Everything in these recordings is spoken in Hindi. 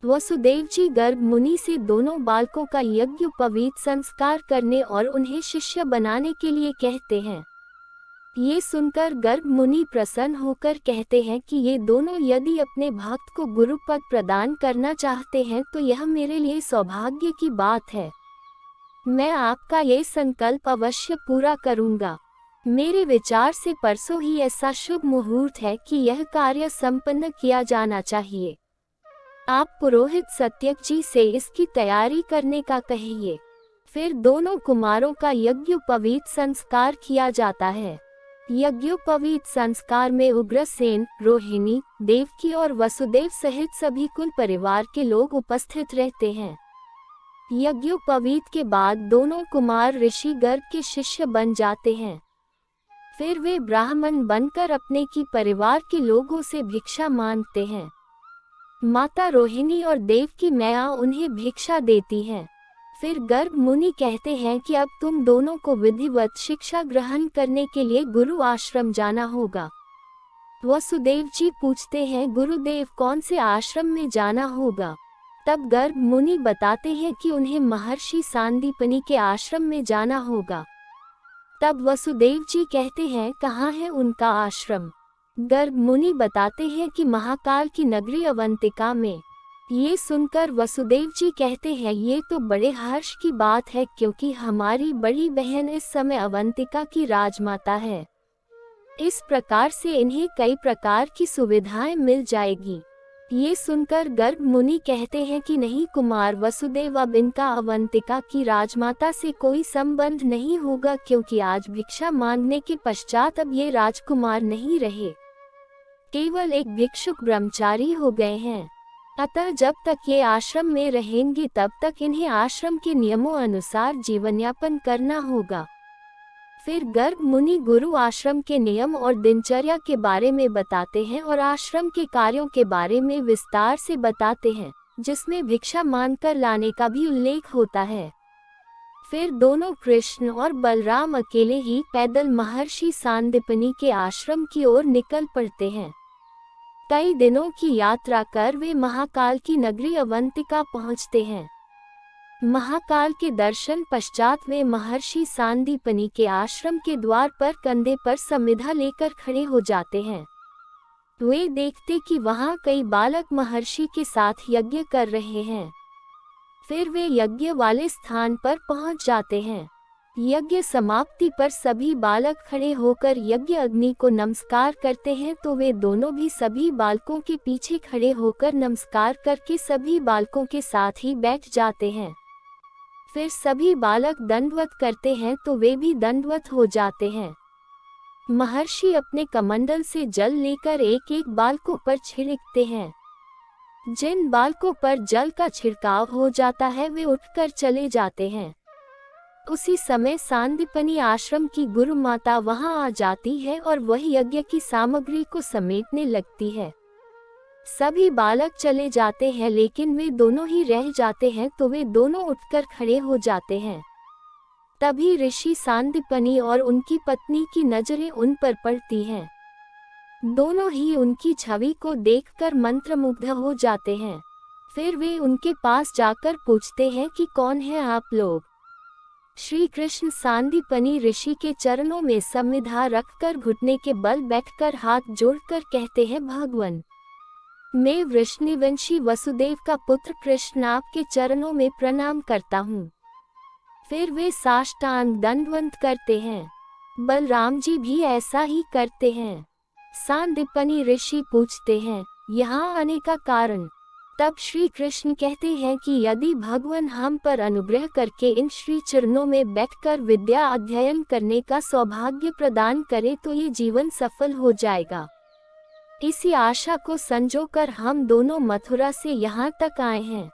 वसुदेव जी गर्ग मुनि से दोनों बालकों का यज्ञोपवीत संस्कार करने और उन्हें शिष्य बनाने के लिए कहते हैं। ये सुनकर गर्ग मुनि प्रसन्न होकर कहते हैं कि ये दोनों यदि अपने भक्त को गुरु पद प्रदान करना चाहते हैं तो यह मेरे लिए सौभाग्य की बात है। मैं आपका ये संकल्प अवश्य पूरा करूंगा। मेरे विचार से परसों ही ऐसा शुभ मुहूर्त है कि यह कार्य संपन्न किया जाना चाहिए। आप पुरोहित सत्यक जी से इसकी तैयारी करने का कहिए। फिर दोनों कुमारों का यज्ञोपवीत संस्कार किया जाता है। यज्ञोपवीत संस्कार में उग्रसेन, रोहिणी, देवकी और वसुदेव सहित सभी कुल परिवार के लोग उपस्थित रहते हैं। यज्ञोपवीत के बाद दोनों कुमार ऋषि गर्ग के शिष्य बन जाते हैं। फिर वे ब्राह्मण बनकर अपने की परिवार के लोगों से भिक्षा मांगते हैं। माता रोहिणी और देवकी मैया उन्हें भिक्षा देती हैं। फिर गर्ग मुनि कहते हैं कि अब तुम दोनों को विधिवत शिक्षा ग्रहण करने के लिए गुरु आश्रम जाना होगा। वसुदेव जी पूछते हैं, गुरुदेव कौन से आश्रम में जाना होगा? तब गर्ग मुनि बताते हैं कि उन्हें महर्षि सांदीपनि के आश्रम में जाना होगा। तब वसुदेव जी कहते हैं, कहाँ है उनका आश्रम? गर्ग मुनि बताते हैं कि महाकाल की नगरी अवंतिका में। ये सुनकर वसुदेव जी कहते हैं, ये तो बड़े हर्ष की बात है क्योंकि हमारी बड़ी बहन इस समय अवंतिका की राजमाता है। इस प्रकार से इन्हें कई प्रकार की सुविधाएं मिल जाएगी। ये सुनकर गर्ग मुनि कहते हैं कि नहीं कुमार वसुदेव, अब इनका अवंतिका की राजमाता से कोई संबंध नहीं होगा क्योंकि आज भिक्षा मांगने के पश्चात अब ये राजकुमार नहीं रहे, केवल एक भिक्षुक ब्रह्मचारी हो गए हैं। अतः जब तक ये आश्रम में रहेंगे तब तक इन्हें आश्रम के नियमों अनुसार जीवनयापन करना होगा। फिर गर्ग मुनि गुरु आश्रम के नियम और दिनचर्या के बारे में बताते हैं और आश्रम के कार्यों के बारे में विस्तार से बताते हैं, जिसमें भिक्षा मांगकर लाने का भी उल्लेख होता है। फिर दोनों कृष्ण और बलराम अकेले ही पैदल महर्षि सांदीपनि के आश्रम की ओर निकल पड़ते हैं। कई दिनों की यात्रा कर वे महाकाल की नगरी अवंतिका पहुंचते हैं। महाकाल के दर्शन पश्चात वे महर्षि सांदीपनि के आश्रम के द्वार पर कंधे पर समिधा लेकर खड़े हो जाते हैं। वे देखते कि वहां कई बालक महर्षि के साथ यज्ञ कर रहे हैं। फिर वे यज्ञ वाले स्थान पर पहुंच जाते हैं। यज्ञ समाप्ति पर सभी बालक खड़े होकर यज्ञ अग्नि को नमस्कार करते हैं, तो वे दोनों भी सभी बालकों के पीछे खड़े होकर नमस्कार करके सभी बालकों के साथ ही बैठ जाते हैं। फिर सभी बालक दंडवत करते हैं तो वे भी दंडवत हो जाते हैं। महर्षि अपने कमंडल से जल लेकर एक एक बालकों पर छिड़कते हैं। जिन बालकों पर जल का छिड़काव हो जाता है वे उठकर चले जाते हैं। उसी समय सांदीपनि आश्रम की गुरु माता वहां आ जाती है और वह यज्ञ की सामग्री को समेटने लगती है। सभी बालक चले जाते हैं लेकिन वे दोनों ही रह जाते हैं, तो वे दोनों उठकर खड़े हो जाते हैं। तभी ऋषि सांदीपनि और उनकी पत्नी की नजरें उन पर पड़ती हैं। दोनों ही उनकी छवि को देखकर मंत्रमुग्ध हो जाते हैं। फिर वे उनके पास जाकर पूछते हैं कि कौन है आप लोग? श्री कृष्ण सांदीपनि ऋषि के चरणों में समिधा रखकर घुटने के बल बैठकर हाथ जोड़कर कहते हैं, भगवान मैं वृष्णिवंशी वसुदेव का पुत्र कृष्ण आपके चरणों में प्रणाम करता हूँ। फिर वे साष्टांग दंडवत करते हैं। बलराम जी भी ऐसा ही करते हैं। सांदीपनि ऋषि पूछते हैं, यहाँ आने का कारण? तब श्री कृष्ण कहते हैं कि यदि भगवान हम पर अनुग्रह करके इन श्री चरणों में बैठकर विद्या अध्ययन करने का सौभाग्य प्रदान करे तो ये जीवन सफल हो जाएगा। इसी आशा को संजोकर हम दोनों मथुरा से यहाँ तक आए हैं।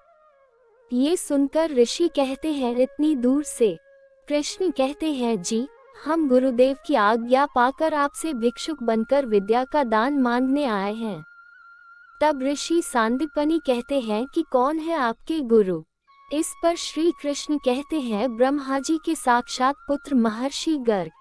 ये सुनकर ऋषि कहते हैं, इतनी दूर से? कृष्ण कहते हैं, जी हम गुरुदेव की आज्ञा पाकर आपसे भिक्षुक बनकर विद्या का दान मांगने आए हैं। तब ऋषि सांदीपनि कहते हैं कि कौन है आपके गुरु? इस पर श्री कृष्ण कहते हैं, ब्रह्मा जी के साक्षात पुत्र महर्षि गर्ग।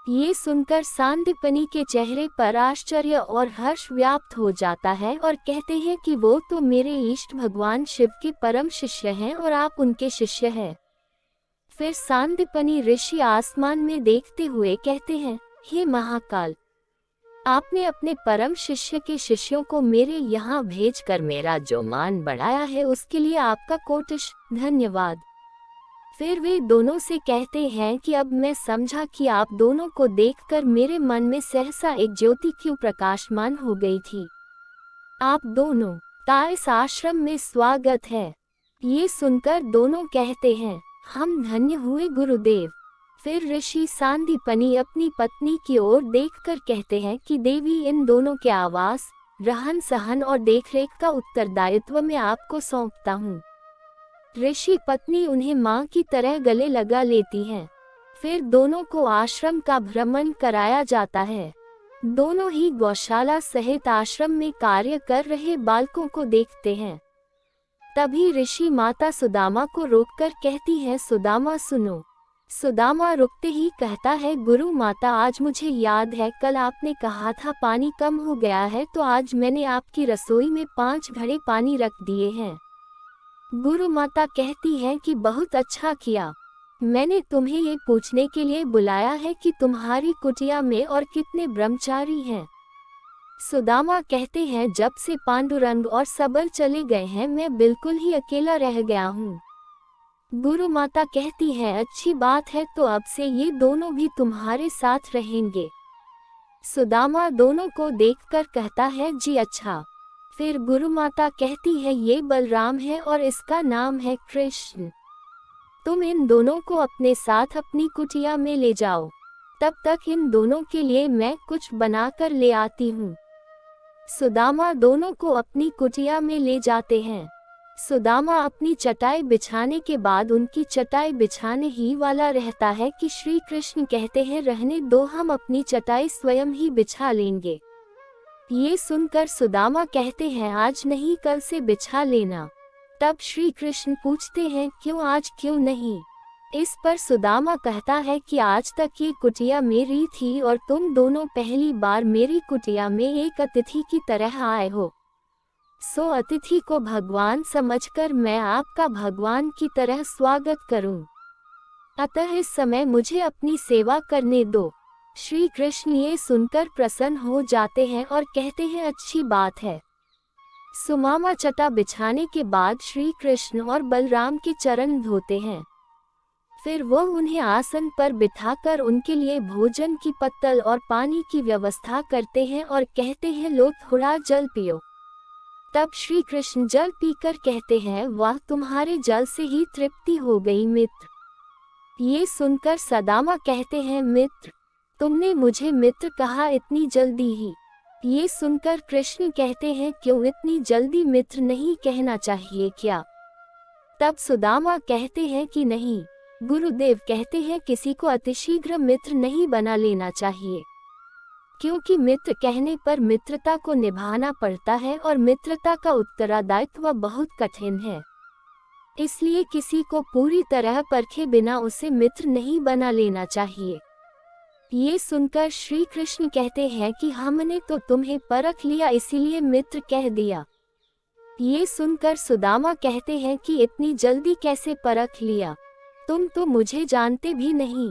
ये सुनकर सांदीपनि के चेहरे पर आश्चर्य और हर्ष व्याप्त हो जाता है और कहते हैं कि वो तो मेरे इष्ट भगवान शिव के परम शिष्य हैं और आप उनके शिष्य हैं। फिर सांदीपनि ऋषि आसमान में देखते हुए कहते हैं, हे महाकाल, आपने अपने परम शिष्य के शिष्यों को मेरे यहाँ भेजकर मेरा जो मान बढ़ाया है उसके लिए आपका कोटिश धन्यवाद। फिर वे दोनों से कहते हैं कि अब मैं समझा कि आप दोनों को देखकर मेरे मन में सहसा एक ज्योति क्यों प्रकाशमान हो गई थी। आप दोनों का इस आश्रम में स्वागत है। ये सुनकर दोनों कहते हैं, हम धन्य हुए गुरुदेव। फिर ऋषि सांदीपनि अपनी पत्नी की ओर देखकर कहते हैं कि देवी, इन दोनों के आवास, रहन सहन और देखरेख का उत्तरदायित्व मैं आपको सौंपता हूँ। ऋषि पत्नी उन्हें माँ की तरह गले लगा लेती हैं। फिर दोनों को आश्रम का भ्रमण कराया जाता है। दोनों ही गौशाला सहित आश्रम में कार्य कर रहे बालकों को देखते हैं। तभी ऋषि माता सुदामा को रोककर कहती है, सुदामा सुनो। सुदामा रुकते ही कहता है, गुरु माता, आज मुझे याद है कल आपने कहा था पानी कम हो गया है, तो आज मैंने आपकी रसोई में 5 घड़े पानी रख दिए हैं। गुरु माता कहती है कि बहुत अच्छा किया। मैंने तुम्हें ये पूछने के लिए बुलाया है कि तुम्हारी कुटिया में और कितने ब्रह्मचारी हैं। सुदामा कहते हैं, जब से पांडुरंग और सबल चले गए हैं मैं बिल्कुल ही अकेला रह गया हूँ। गुरु माता कहती है, अच्छी बात है, तो अब से ये दोनों भी तुम्हारे साथ रहेंगे। सुदामा दोनों को देखकर कहता है, जी अच्छा। फिर गुरु माता कहती है, ये बलराम है और इसका नाम है कृष्ण। तुम इन दोनों को अपने साथ अपनी कुटिया में ले जाओ, तब तक इन दोनों के लिए मैं कुछ बनाकर ले आती हूँ। सुदामा दोनों को अपनी कुटिया में ले जाते हैं। सुदामा अपनी चटाई बिछाने के बाद उनकी चटाई बिछाने ही वाला रहता है कि श्री कृष्ण कहते हैं, रहने दो, हम अपनी चटाई स्वयं ही बिछा लेंगे। ये सुनकर सुदामा कहते हैं, आज नहीं कल से बिछा लेना। तब श्री कृष्ण पूछते हैं, क्यों आज क्यों नहीं? इस पर सुदामा कहता है कि आज तक ये कुटिया मेरी थी और तुम दोनों पहली बार मेरी कुटिया में एक अतिथि की तरह आए हो। सो अतिथि को भगवान समझकर मैं आपका भगवान की तरह स्वागत करूं। अतः इस समय मुझे अपनी सेवा करने दो। श्री कृष्ण ये सुनकर प्रसन्न हो जाते हैं और कहते हैं, अच्छी बात है। सुमामा चटा बिछाने के बाद श्री कृष्ण और बलराम के चरण धोते हैं। फिर वो उन्हें आसन पर बिठाकर उनके लिए भोजन की पत्तल और पानी की व्यवस्था करते हैं और कहते हैं, लो थोड़ा जल पियो। तब श्री कृष्ण जल पीकर कहते हैं, वाह, तुम्हारे जल से ही तृप्ति हो गई मित्र। ये सुनकर सुदामा कहते हैं, मित्र, तुमने मुझे मित्र कहा इतनी जल्दी ही? ये सुनकर कृष्ण कहते हैं, क्यों इतनी जल्दी मित्र नहीं कहना चाहिए क्या? तब सुदामा कहते हैं कि नहीं, गुरुदेव कहते हैं किसी को अतिशीघ्र मित्र नहीं बना लेना चाहिए, क्योंकि मित्र कहने पर मित्रता को निभाना पड़ता है और मित्रता का उत्तरदायित्व बहुत कठिन है। इसलिए किसी को पूरी तरह परखे बिना उसे मित्र नहीं बना लेना चाहिए। ये सुनकर श्री कृष्ण कहते हैं कि हमने तो तुम्हें परख लिया, इसीलिए मित्र कह दिया। ये सुनकर सुदामा कहते हैं कि इतनी जल्दी कैसे परख लिया? तुम तो मुझे जानते भी नहीं।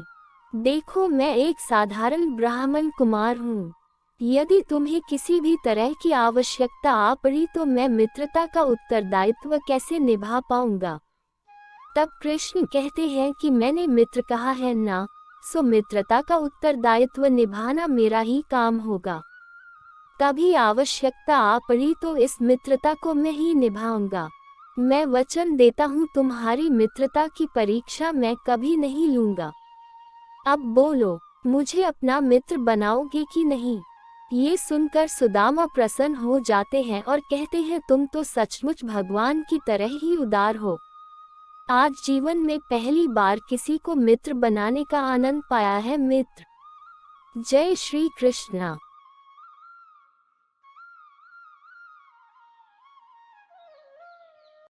देखो, मैं एक साधारण ब्राह्मण कुमार हूँ। यदि तुम्हें किसी भी तरह की आवश्यकता आ पड़ी तो मैं मित्रता का उत्तरदायित्व कैसे निभा पाऊंगा? तब कृष्ण कहते हैं कि मैंने मित्र कहा है ना, सो मित्रता का उत्तरदायित्व निभाना मेरा ही काम होगा। कभी आवश्यकता आ पड़ी तो इस मित्रता को मैं ही निभाऊंगा। मैं वचन देता हूँ, तुम्हारी मित्रता की परीक्षा मैं कभी नहीं लूंगा। अब बोलो, मुझे अपना मित्र बनाओगे कि नहीं? ये सुनकर सुदामा प्रसन्न हो जाते हैं और कहते हैं, तुम तो सचमुच भगवान की तरह ही उदार हो। आज जीवन में पहली बार किसी को मित्र बनाने का आनंद पाया है मित्र। जय श्री कृष्णा।